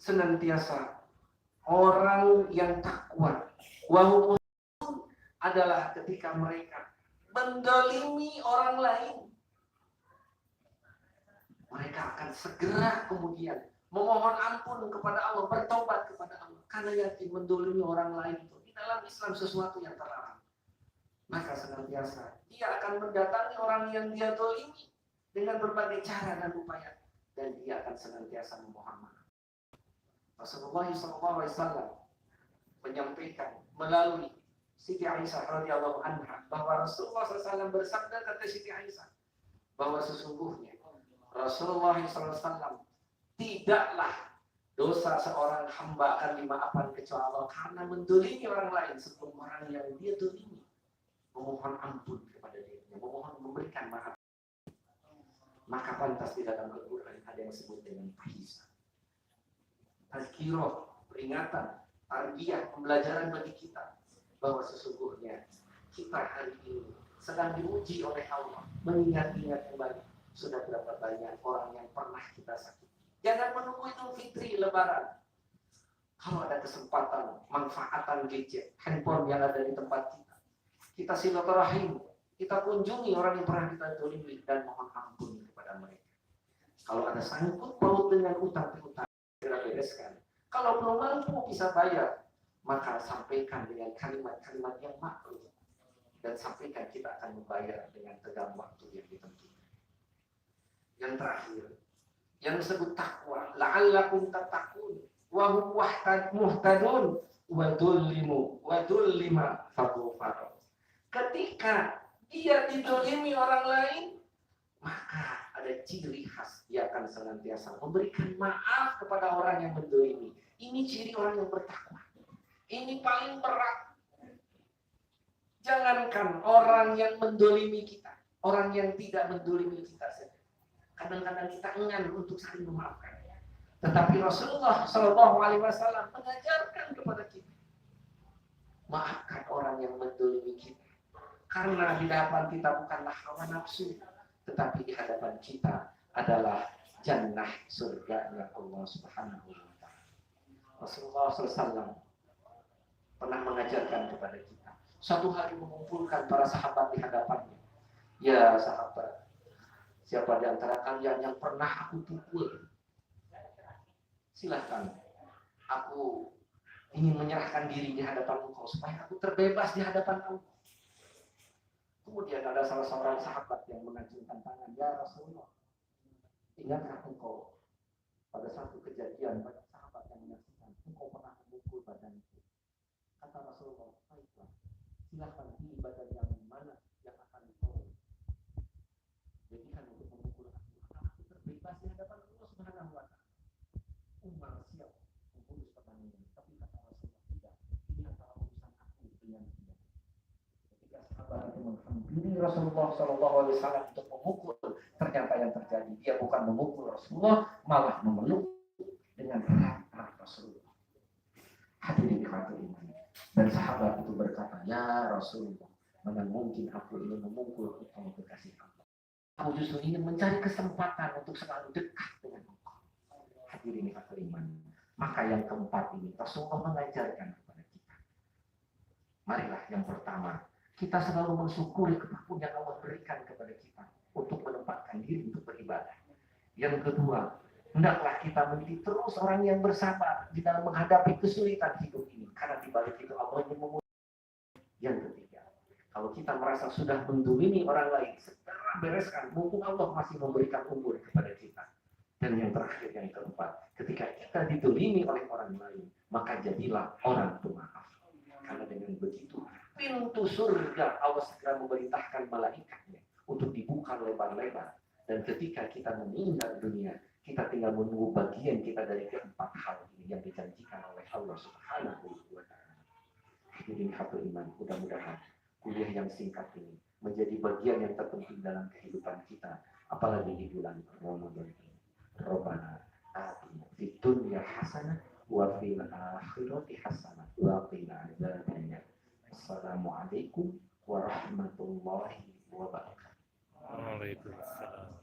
senantiasa orang yang takwa. Wahum adalah ketika mereka mendolimi orang lain, mereka akan segera kemudian memohon ampun kepada Allah, bertobat kepada Allah, karena yakin mendolimi orang lain itu di dalam Islam sesuatu yang terlarang. Maka senantiasa dia akan mendatangi orang yang dia dolimi dengan berbagai cara dan upaya, dan dia akan senantiasa memohon maaf. Rasulullah SAW menyampaikan melalui Siti Aisyah radhiyallahu anha bahwa Rasulullah SAW bersabda, kata Siti Aisyah, bahwa sesungguhnya Rasulullah SAW tidaklah dosa seorang hamba akan dimaafkan kecuali Allah karena mendolimi orang lain sebelum orang yang dia dolimi memohon ampun kepada dirinya, memohon memberikan maaf. Maka pantas di dalam Al-Quran ada yang disebut dengan fahisah, tazkirah, peringatan, tarbiyah, pembelajaran bagi kita bahwa sesungguhnya kita hari ini sedang diuji oleh Allah, mengingat-ingat kembali sudah berapa banyak orang yang pernah kita sakiti. Jangan menunggu Idul Fitri, Lebaran. Kalau ada kesempatan, manfaatan gadget, handphone yang ada di tempat kita silaturahim, kita kunjungi orang yang pernah kita dolimi dan mohon ampun kepada mereka. Kalau ada sangkut paut dengan utang piutang, segera bereskan. Kalau belum mampu bisa bayar, maka sampaikan dengan kalimat-kalimat yang maklum, dan sampaikan kita akan membayar dengan tegang waktu yang ditentukan. Yang terakhir, yang disebut takwa, la'allakum tattaqun wa hum muhtadun wa dullima faghfara. Ketika dia didolimi orang lain, maka ada ciri khas, dia akan senantiasa memberikan maaf kepada orang yang mendolimi. Ini ciri orang yang bertakwa. Ini paling berat. Jangankan orang yang mendolimi kita, orang yang tidak mendolimi kita saja. Kadang-kadang kita enggan untuk saling memaafkan. Tetapi Rasulullah SAW mengajarkan kepada kita, maafkan orang yang mendolimi kita. Karena di hadapan kita bukanlah hawa nafsu, tetapi di hadapan kita adalah jannah, surganya Allah Subhanahu wa Ta'ala. Rasulullah SAW pernah mengajarkan kepada kita. Suatu hari mengumpulkan para sahabat di hadapannya. Ya sahabat, siapa di antara kalian yang pernah aku pukul? Silahkan, aku ingin menyerahkan diri di hadapan engkau supaya aku terbebas di hadapan engkau. Kemudian ada salah seorang sahabat yang mengacungkan tangan, ya Rasulullah, ingatkah engkau pada satu kejadian banyak sahabat yang menyaksikan engkau pernah memukul badanku? Kata Rasulullah, baiklah, silahkan pilih badan yang mana yang akan engkau jadikan untuk memukul aku. Aku terbebas di hadapan Allah Subhanahu wa Ta'ala. Umar siap memputus pertandingan, tapi kata Rasulullah, tidak, ini antara urusan aku dengan dia. Ketika sahabat itu menghampiri Rasulullah SAW untuk memukul, ternyata yang terjadi dia bukan memukul Rasulullah, malah memeluk dengan erat Rasulullah. Hadirin dikatakan, dan sahabat itu berkata, ya Rasulullah, mana mungkin aku ingin memukul engkau kekasih Allah. Aku justru ingin mencari kesempatan untuk selalu dekat dengan engkau. Hadirin dikatakan, maka yang keempat ini Rasulullah mengajarkan kepada kita. Marilah yang pertama, kita selalu mensyukuri apapun yang Allah berikan kepada kita untuk menempatkan diri untuk beribadah. Yang kedua, hendaklah kita menjadi terus orang yang bersabar di dalam menghadapi kesulitan hidup ini, karena di balik itu Allah ingin memudahkan. Yang ketiga, kalau kita merasa sudah mendolimi orang lain, segera bereskan, mumpung Allah masih memberikan umur kepada kita. Dan yang terakhir, yang keempat, ketika kita didolimi oleh orang lain, maka jadilah orang pemaaf. Karena dengan begitu, pintu surga Allah segera memerintahkan malaikatnya untuk dibuka lebar-lebar. Dan ketika kita meninggal dunia, kita tinggal menunggu bagian kita dari keempat hal ini yang dijanjikan oleh Allah Subhanahu wa Ta'ala. Hadirin hafal iman, mudah-mudahan kuliah yang singkat ini menjadi bagian yang terpenting dalam kehidupan kita, apalagi di bulan Ramadan ini. Rabbana atina fid dunya hasanah wa fil akhirati hasanah wa qina adzabannar. Assalamualaikum warahmatullahi wabarakatuh. Waalaikumsalam.